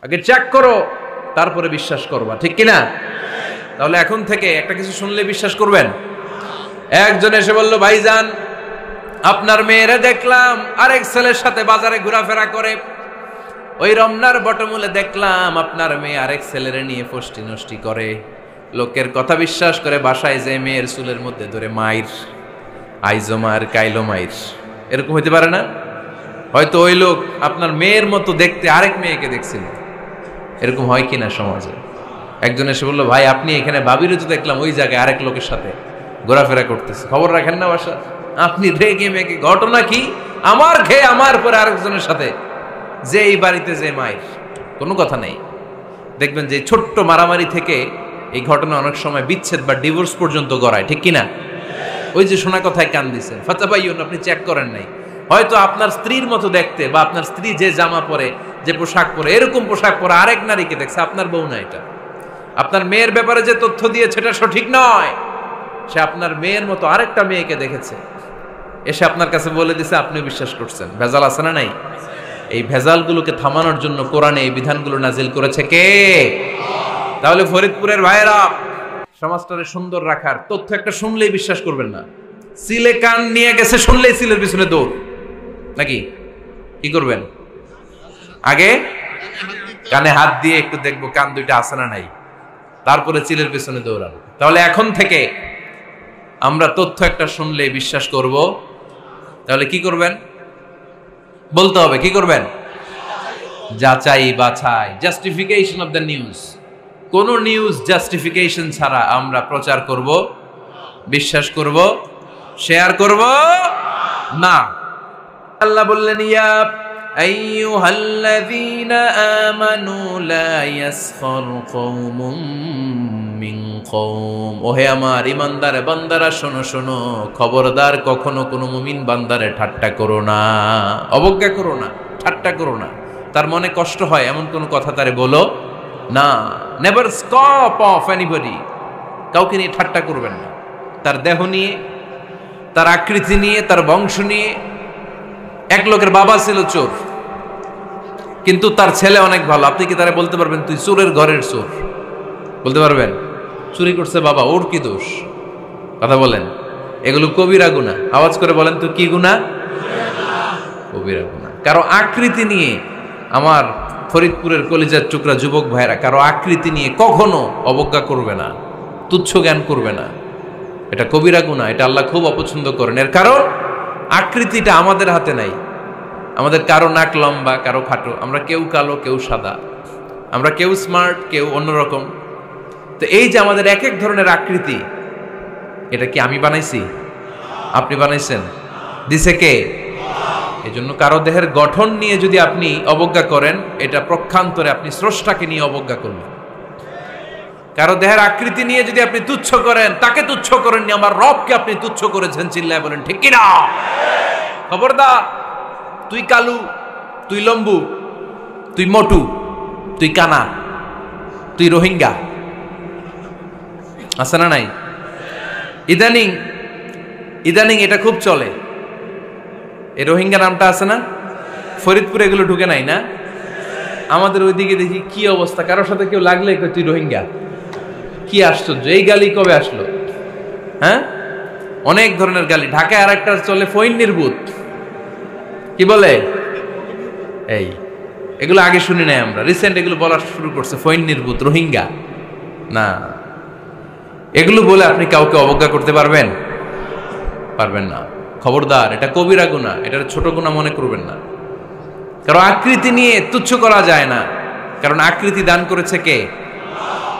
আগে চেক করো, তারপরে বিশ্বাস করবা, ঠিক কিনা? তাহলে এখন থেকে একটা কিছু শুনলে বিশ্বাস করবেন? একজন এসে বলল, ভাইজান আপনার মেয়েরা দেখলাম আরেক ছেলের সাথে বাজারে ঘোরাফেরা করে, ওই রমনার বটমূলে দেখলাম আপনার মেয়ে আরেক ছেলেরে নিয়ে ফষ্টি নষ্টি করে, লোকের কথা বিশ্বাস করে বাসায় যে মেয়ের চুলের মধ্যে ধরে মাইর, আইজো মায়ের কাইলো মাইর। এরকম হইতে পারে না? হয়তো ওই লোক আপনার মেয়ের মতো দেখতে আরেক মেয়েকে দেখছিল। এরকম হয় কিনা সমাজে? একজন এসে বললো, ভাই আপনি এখানে ভাবিরে তো দেখলাম ওই জায়গায় আরেক লোকের সাথে ঘোরাফেরা করতেছে, খবর রাখেন না বাসা? আপনি রেগে মেগে, ঘটনা কি? আমার খেয়ে আমার পরে আরেকজনের সাথে, যে এই বাড়িতে যে মায়ের, কোনো কথা নেই। দেখবেন যে ছোট্ট মারামারি থেকে এই ঘটনা অনেক সময় বিচ্ছেদ বা ডিভোর্স পর্যন্ত গড়ায়, ঠিক কিনা? ওই যে শোনা কথায় কান দিচ্ছেন, ফাতাবাইয়ুন, আপনি চেক করেন নাই। হয়তো আপনার স্ত্রীর মতো দেখতে বা আপনার স্ত্রী যে জামা পরে, যে পোশাক পরে, এরকম পোশাক পরে আরেক নারীকে দেখছে, আপনার বউ না এটা। আপনার মেয়ের ব্যাপারে যে তথ্য দিয়েছে এটা সঠিক নয়, সে আপনার মেয়ের মতো আরেকটা মেয়েকে দেখেছে, এসে আপনার কাছে বলে দিছে, আপনিও বিশ্বাস করছেন। ভেজাল আছে না নাই? এই ভেজালগুলোকে থামানোর জন্য কোরআনে এই বিধানগুলো নাজিল করেছে কে? তাহলে ফরিদপুরের ভাইয়েরা, সমাজটারে সুন্দর রাখার তথ্য একটা শুনলেই বিশ্বাস করবেন না। সিলে কান নিয়ে গেছে শুনলেই সিলের পিছনে দৌড়, নাকি? কি করবেন? আগে কানে হাত দিয়ে একটু দেখবো কান দুইটা আছে না নাই, তারপরে চিলের পিছনে দৌড়ানো। তাহলে এখন থেকে আমরা তথ্য একটা শুনলেই বিশ্বাস করব। তাহলে কি করবেন? বলতে হবে কি করবেন? যাচাই বাছাই, জাস্টিফিকেশন অফ দ্য নিউজ। কোন নিউজ জাস্টিফিকেশন ছাড়া আমরা প্রচার করব, বিশ্বাস করব, শেয়ার করব না। আল্লাহ বললেন, ইয়া আইয়ুহাল্লাযীনা আমানু লা ইয়াসখার কওমুম মিন কওম। ওহে আমার ঈমানদার বান্দারা, শোনো শোনো, খবরদার কখনো কোনো মুমিন বান্দারে ঠাট্টা করো না, অবজ্ঞা করো না, ঠাট্টা করো না। তার মনে কষ্ট হয় এমন কোনো কথা তারে বলো না। নেভার স্কপ অফ এনিবডি, কাউকে নিয়ে ঠাট্টা করবেন না। তার দেহ নিয়ে, তার আকৃতি নিয়ে, তার বংশ নিয়ে। এক লোকের বাবা ছিল চোর, কিন্তু তার ছেলে অনেক ভালো। আপনি কি তারা বলতে পারবেন তুই চোরের ঘরের চোর? বলতে পারবেন? চুরি করছে বাবা, ওর কি দোষ? কথা বলেন। এগুলো কবিরা গুনাহ। আওয়াজ করে বলেন তো, কি গুনাহ? কবিরা গুনাহ। কারো আকৃতি নিয়ে, আমার ফরিদপুরের কলিজার টুকরা যুবক ভাইরা, কারো আকৃতি নিয়ে কখনো অবজ্ঞা করবে না, তুচ্ছ জ্ঞান করবে না। এটা কবিরা গুনাহ, এটা আল্লাহ খুব অপছন্দ করেন। এর কারণ আকৃতিটা আমাদের হাতে নাই। আমাদের কারো নাক লম্বা, কারো খাটো, আমরা কেউ কালো, কেউ সাদা, আমরা কেউ স্মার্ট, কেউ অন্যরকম। তো এই যে আমাদের এক এক ধরনের আকৃতি, এটা কি আমি বানাইছি? আপনি বানাইছেন? দিছে কে? এই জন্য কারো দেহের গঠন নিয়ে যদি আপনি অবজ্ঞা করেন, এটা প্রক্ষান্তরে আপনি স্রষ্টাকে নিয়ে অবজ্ঞা করলেন। কারো দেহের আকৃতি নিয়ে যদি আপনি তুচ্ছ করেন, তাকে তুচ্ছ করেননি, আমার রবকে আপনি তুচ্ছ করেছেন। চিল্লায় বলেন ঠিক কিনা? খবরদার, তুই কালু, তুই লম্বু, তুই মোটু, তুই কানা, তুই রোহিঙ্গা, আছে না নাই? ইদানিং ইদানিং এটা খুব চলে। এই রোহিঙ্গা নামটা আছে না? ফরিদপুরে এগুলো ঢুকে নাই না? আমাদের ওইদিকে দেখি কি অবস্থা, কারোর সাথে কেউ লাগলে তুই রোহিঙ্গা। কি আশ্চর্য, এই গালি কবে আসলো? হ্যাঁ, অনেক ধরনের গালি। ঢাকায় আর একটা চলে ফইন নির্বুত, কি বলে? এই এগুলো আগে শুনি নাই আমরা, রিসেন্ট এগুলো বলা শুরু করছে। ফইন নির্বুত, রোহিঙ্গা না, এগুলো বলে আপনি কাউকে অবজ্ঞা করতে পারবেন? পারবেন না। খবরদার, এটা কবিরা গুনাহ, এটা ছোট গুনাহ মনে করবেন না। কারণ আকৃতি নিয়ে তুচ্ছ করা যায় না, কারণ আকৃতি দান করেছে কে?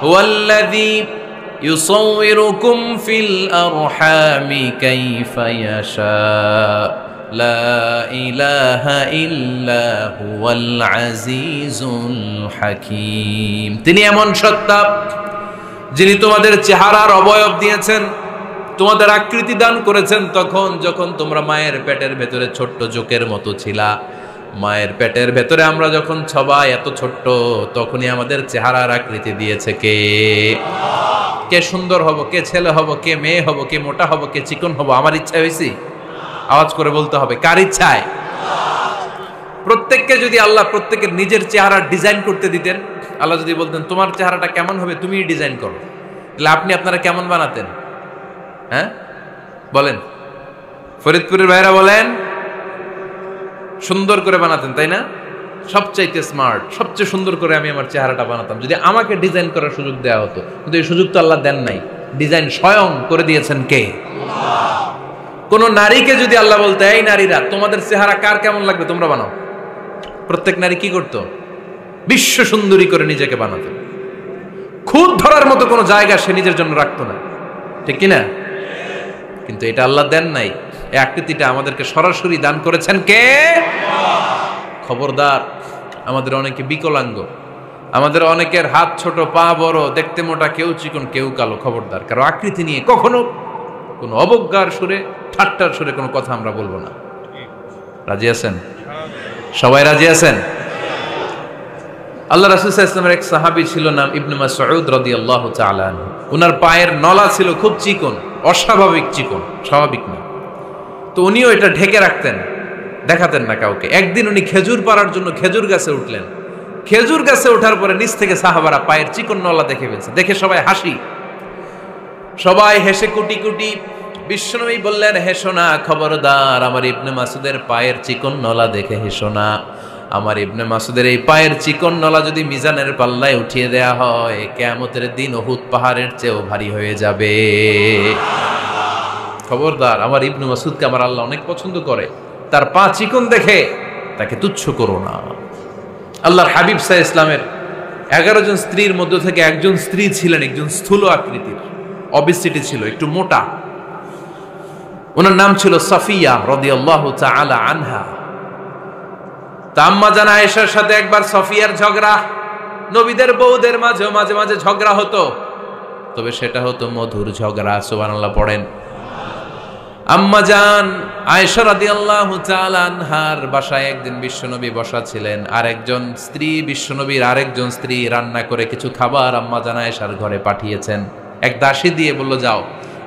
হুয়াল্লাযী ইউসাউইরুকুম ফিল আরহামি কাইফা ইয়াশা লা ইলাহা ইল্লা হুয়াল আজিজুল হাকীম। তিনি এমন সত্তা যিনি তোমাদের চেহারার অবয়ব দিয়েছেন, তোমাদের আকৃতি দান করেছেন তখন যখন তোমরা মায়ের পেটের ভেতরে ছোট্ট জোকের মতো ছিলা। মায়ের পেটের ভেতরে আমরা যখন সবাই এত ছোট্ট, তখনই আমাদের চেহারার আকৃতি দিয়েছে কে? কে সুন্দর হব, কে ছেলে হব, কে মেয়ে হব, কে মোটা হব, কে চিকন হব আমার ইচ্ছা হয়েছি? আওয়াজ করে বলতে হবে, কার ইচ্ছায়? প্রত্যেককে যদি আল্লাহ প্রত্যেকের নিজের চেহারা ডিজাইন করতে দিতেন, আল্লাহ যদি বলতেন তোমার চেহারাটা কেমন হবে তুমিই ডিজাইন করো, তাহলে আপনি আপনারা কেমন বানাতেন? হ্যাঁ বলেন, ফরিদপুরের ভাইরা বলেন, সুন্দর করে বানাতেন তাই না? সবচাইতে স্মার্ট, সবচেয়ে সুন্দর করে আমি আমার চেহারাটা বানাতাম যদি আমাকে ডিজাইন করার সুযোগ দেওয়া হতো। কিন্তু এই সুযোগ তো আল্লাহ দেন নাই। ডিজাইন স্বয়ং করে দিয়েছেন কে? কোন নারীকে যদি আল্লাহ বলতে এই নারীরা তোমাদের চেহারা কার কেমন লাগবে তোমরা বানাও, প্রত্যেক নারী কি করতো? বিশ্ব সুন্দরী করে নিজেকে বানাতো। খুদ ধরার মতো কোনো জায়গা সে নিজের জন্য রাখতো না, ঠিক কিনা? কিন্তু এটা আল্লাহ দেন নাই। এই আকৃতিটা আমাদেরকে সরাসরি দান করেছেন কে? খবরদার, আমাদের অনেকে বিকলাঙ্গ, আমাদের অনেকের হাত ছোট, পা বড়, দেখতে মোটা, কেউ চিকন কেউ কালো। খবরদার, কারো আকৃতি নিয়ে কখনো কোনো অবজ্ঞার সুরে, ঠাট্টার সুরে কোনো কথা আমরা বলবো না। রাজি আছেন? সবাই রাজি আছেন? আল্লাহ রাসূল সাল্লাল্লাহু আলাইহি ওয়াসাল্লামের এক সাহাবী ছিল, নাম ইবনে মাসউদ রাদিয়াল্লাহু তাআলা আনহু। উনার পায়ের নলা ছিল খুব চিকন, অস্বাভাবিক চিকন, স্বাভাবিক না। তো উনিও এটা ঢেকে রাখতেন, দেখাতেন না কাউকে। একদিন উনি খেজুর পাড়ার জন্য খেজুর গাছে উঠলেন। খেজুর গাছে ওঠার পরে নিচ থেকে সাহাবারা পায়ের চিকন নলা দেখে ফেলছে। দেখে সবাই হাসি, সবাই হেসে কুটি কুটি। বিশ্বনবী বললেন, হেসো না, খবরদার, আমার ইবনে মাসুদের পায়ের চিকন নলা দেখে হেসো না। আমার ইবনে মাসুদের এই পায়ের চিকন নলা যদি মিজানের পাল্লায় উঠিয়ে দেয়া হয়, কিয়ামতের দিন উহুদ পাহাড়ের চেয়েও ভারী হয়ে যাবে। খবরদার, আমার ইবনে মাসুদকে আমার আল্লাহ অনেক পছন্দ করে, তার পা চিকন দেখে তাকে তুচ্ছ করো না। আল্লাহর হাবিব সাল্লাল্লাহু আলাইহি ইসলামের 11 জন স্ত্রীর মধ্য থেকে একজন স্ত্রী ছিলেন একজন স্থূল আকৃতির, অবিসিটি ছিল, একটু মোটা। ওনার নাম ছিল সাফিয়া রাদিয়াল্লাহু তাআলা আনহা। আম্মা জান আয়েশার সাথে একবার সাফিয়ার ঝগড়া। নবীদের বউদের মাঝে মাঝে মাঝে ঝগড়া হতো, তবে সেটা হতো মধুর ঝগড়া। সুবহানাল্লাহ পড়েন। আম্মা জান আয়েশা রাদিয়াল্লাহু তাআলা আনহার বাসায় একদিন বিশ্বনবী বসা ছিলেন। আরেকজন স্ত্রী, বিশ্বনবীর আরেকজন স্ত্রী রান্না করে কিছু খাবার আম্মা জান আয়েশার ঘরে পাঠিয়েছেন। এক দাসী দিয়ে বলল, যাও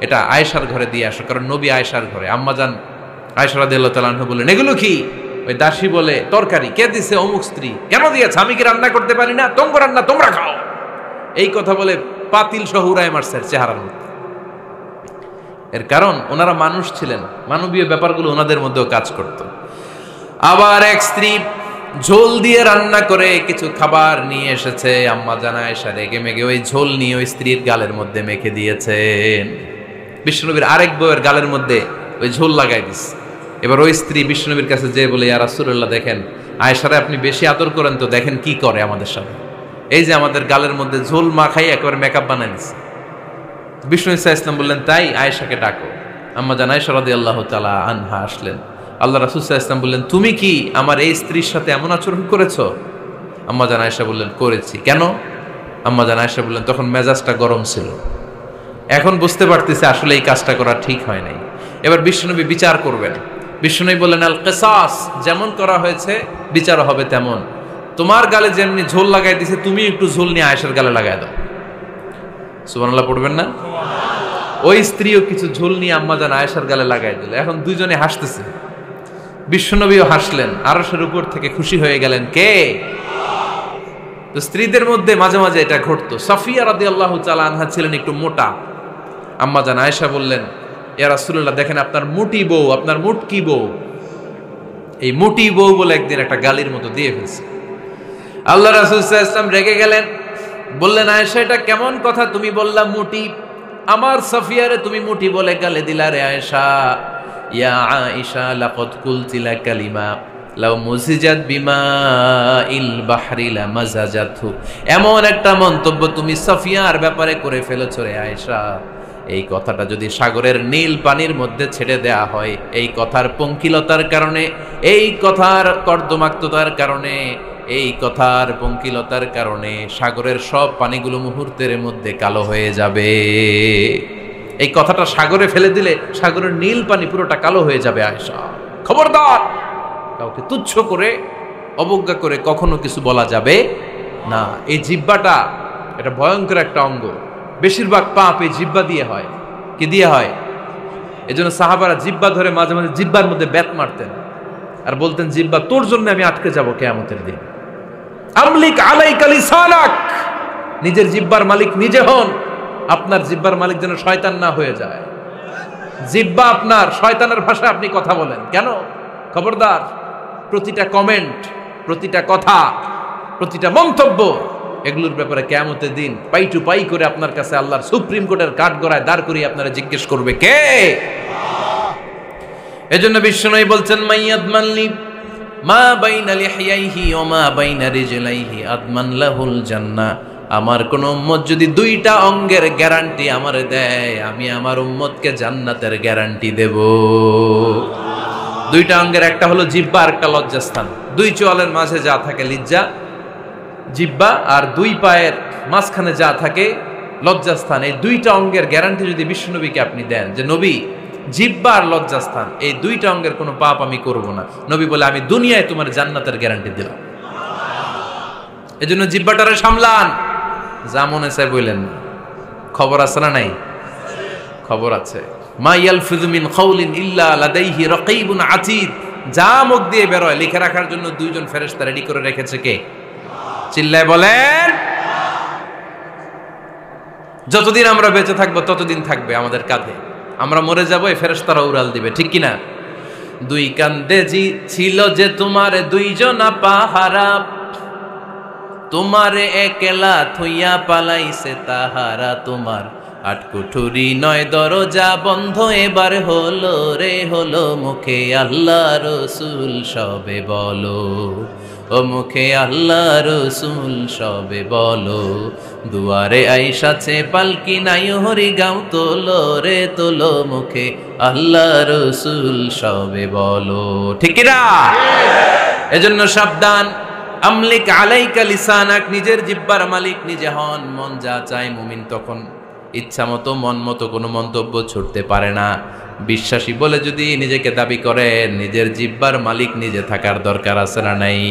এটা আয়েশার ঘরে দিয়ে আসো, কারণ নবী আয়েশার ঘরে। আম্মা জান আয়েশা রাদিয়াল্লাহু তাআলা আনহা বললেন, এগুলো কি? ওই দাসী বলে, তরকারি। কে দিছে? অমুক স্ত্রী। কেন দিয়েছে? আমি কি রান্না করতে পারি না? তোমরা রান্না তোমরা খাও। এই কথা বলে পাতিল সহ উড়ায় মারছে চেহারার মধ্যে। এর কারণ ওনারা মানুষ ছিলেন, মানবীয় ব্যাপারগুলো ওনাদের মধ্যেও কাজ করত। আবার এক স্ত্রী ঝোল দিয়ে রান্না করে কিছু খাবার নিয়ে এসেছে। আম্মা জান আয়েশা রেগে মেগে ওই ঝোল নিয়ে ওই স্ত্রীর গালের মধ্যে মেখে দিয়েছেন। বিশ্বনবীর আরেক বউয়ের গালের মধ্যে ওই ঝোল লাগাই দিচ্ছে। এবার ওই স্ত্রী বিশ্বনবীর কাছে যেয়ে বলে, ইয়া রাসূলুল্লাহ, দেখেন আয়েশারে আপনি বেশি আদর করেন তো, দেখেন কি করে আমাদের সাথে। এই যে আমাদের গালের মধ্যে ঝোল মাখাই একেবারে মেকআপ বানাই দিচ্ছে। বিষ্ণু ইসা ইসলাম বললেন, তাই আয়েশাকে ডাকো। আম্মা জান আয়েশা রাদিয়াল্লাহু তাআলা আনহা আসলেন। আল্লাহ রাসূল সাল্লাল্লাহু আলাইহি ওয়াসাল্লাম বললেন, তুমি কি আমার এই স্ত্রীর সাথে এমন আচরণ করেছো? আম্মা জান আয়েশা বললেন, করেছি। কেন? আম্মা জান আয়েশা বললেন, তখন মেজাজটা গরম ছিল, এখন বুঝতে পারতেছি আসলে এই কাজটা করা ঠিক হয় নাই। এবার বিশ্বনবী বিচার করবেন। বিশ্বনবী বললেন, আল কিসাস, যেমন করা হয়েছে বিচার হবে তেমন। তোমার গালে যেমনি ঝোল লাগাই দিছে, তুমি একটু ঝোল নিয়ে আয়েশার গালে লাগাই দাও। সুবহানাল্লাহ পড়বেন না? ওই স্ত্রীও কিছু ঝোল নিয়ে আম্মা জান আয়েশার গালে লাগাই দিল। এখন দুইজনে হাসতেছে, বিশ্বনবীও হাসলেন, আরশের উপর থেকে খুশি হয়ে গেলেন। কে? তো স্ত্রীদের মধ্যে মাঝে মাঝে এটা ঘটতো। সাফিয়া রাদিয়াল্লাহু তাআলা আনহা ছিলেন একটু মোটা। আম্মা জান আয়েশা বললেন, ইয়া রাসূলুল্লাহ, দেখেন আপনার মুটি বউ, আপনার মুটকি বউ, এই মুটি বউ বলে একদিন একটা গালির মতো দিয়ে ফেলছে। আল্লাহ রাসূল সাল্লাল্লাহু আলাইহি ওয়াসাল্লাম রেগে গেলেন, বললেন, আয়েশা এটা কেমন কথা তুমি বললা মুটি? আমার সাফিয়ারে তুমি মুটি বলে গালে দিলা রে আয়েশা। ইয়া আয়েশা লাকাদ কুলতি লা কালিমা লাউ মুজিজাত বিমাইল বাহরি লামাজাজাতহু। এমন একটা মন্তব্য তুমি সাফিয়ার ব্যাপারে করে ফেলেছো রে আয়েশা, এই কথাটা যদি সাগরের নীল পানির মধ্যে ছেড়ে দেয়া হয়, এই কথার পঙ্কিলতার কারণে, এই কথার কর্দমাক্ততার কারণে, এই কথার পঙ্কিলতার কারণে সাগরের সব পানিগুলো মুহূর্তের মধ্যে কালো হয়ে যাবে। এই কথাটা সাগরে ফেলে দিলে সাগরের নীল পানি পুরোটা কালো হয়ে যাবে। আয়েশা, খবরদার, কাউকে তুচ্ছ করে অবজ্ঞা করে কখনো কিছু বলা যাবে না। এই জিহ্বাটা এটা ভয়ঙ্কর একটা অঙ্গ। বেশিরভাগ পাপ এই জিহ্বা দিয়ে হয়। কি দিয়ে হয়? এজন্য সাহাবারা জিহ্বা ধরে মাঝে মাঝে জিহ্বার মধ্যে ব্যাত মারতেন। আর বলতেন জিহ্বা তোর জন্য আমি আটকে যাব কিয়ামতের দিন। আমলিক আলাইকা লিসানাক, নিজের জিহ্বার মালিক নিজে হন। আপনার জিহ্বার মালিক যেন শয়তান না হয়ে যায়। জিহ্বা আপনার, শয়তানের ভাষায় আপনি কথা বলেন কেন? খবরদার, প্রতিটা কমেন্ট, প্রতিটা কথা, প্রতিটা মন্তব্য, এগুলোর ব্যাপারে কিয়ামতের দিন পাই টু পাই করে আপনার কাছে আল্লাহর সুপ্রিম কোর্টের কাঠগড়ায় দাঁড় করিয়ে আপনারা জিজ্ঞেস করবে কে? এজন্য বিশ্বনবী বলছেন মাইয়াদমানলি মা বাইনা লিহিয়াইহি ওয়া মা বাইনা রিজলাইহি আদমান লাহুল জান্নাহ। আমার কোন উম্মত যদি দুইটা অঙ্গের গ্যারান্টি আমারে দেয়, আমি আমার উম্মতকে জান্নাতের গ্যারান্টি দেব। দুইটা অঙ্গের, একটা হলো জিহ্বা আর একটা লজ্জাস্থান। দুই চোয়ালের মাঝে যা থাকে লিজ্জা জিহ্বা, আর দুই পায়ের মাঝখানে যা থাকে লজ্জাস্থান। এই দুইটা অঙ্গের গ্যারান্টি যদি বিশ্বনবীকে আপনি দেন যে নবী জিহ্বা আর লজ্জাস্থান এই দুইটা অঙ্গের কোনো পাপ আমি করব না, নবী বলে আমি দুনিয়ায় তোমার জান্নাতের গ্যারান্টি দিলাম। এজন্য জিহ্বাটারে সামলান, যা মনে চায় বললেন না। খবর আছে না নাই? খবর আছে। মা ইয়ালফিযু মিন কাউলিন ইল্লা লাদাইহি রাকীবুন আতীদ। যা মুখ দিয়ে বের হয় লিখে রাখার জন্য দুইজন ফেরেশতা রেডি করে রেখেছে কে? চিল্লায় বলেন। যতদিন আমরা বেঁচে থাকবো ততদিন থাকবে আমাদের কাঁধে। আমরা মরে যাবো, এই ফেরেশতারা উড়াল দিবে, ঠিক কিনা? দুই কান্দে জি ছিল যে তোমার দুইজনা পাহারা, তোমারে একলা থইয়া পালাইছে তাহারা। তোমার আট কুঠুরি নয় দরজা বন্ধ এবার হলো রে হলো, মুখে আল্লাহ রসুল সবে বলো, ও মুখে আল্লাহ রসুল সবে বলো। দুয়ারে আইসাছে পালকি নাই হরি গাও তোলো রে তোলো, মুখে আল্লাহ রসুল সবে বলো, ঠিক না? এজন্য সাবধান। আমলিক আলাইকা লিসানাক, নিজের জিহ্বার মালিক নিজে হন। মন যা চায় মুমিন তখন ইচ্ছা মতো মন মতো কোনো মন্তব্য ছুটতে পারে না। বিশ্বাসী বলে যদি নিজেকে দাবি করেন, নিজের জিহ্বার মালিক নিজে থাকার দরকার আছে না নাই?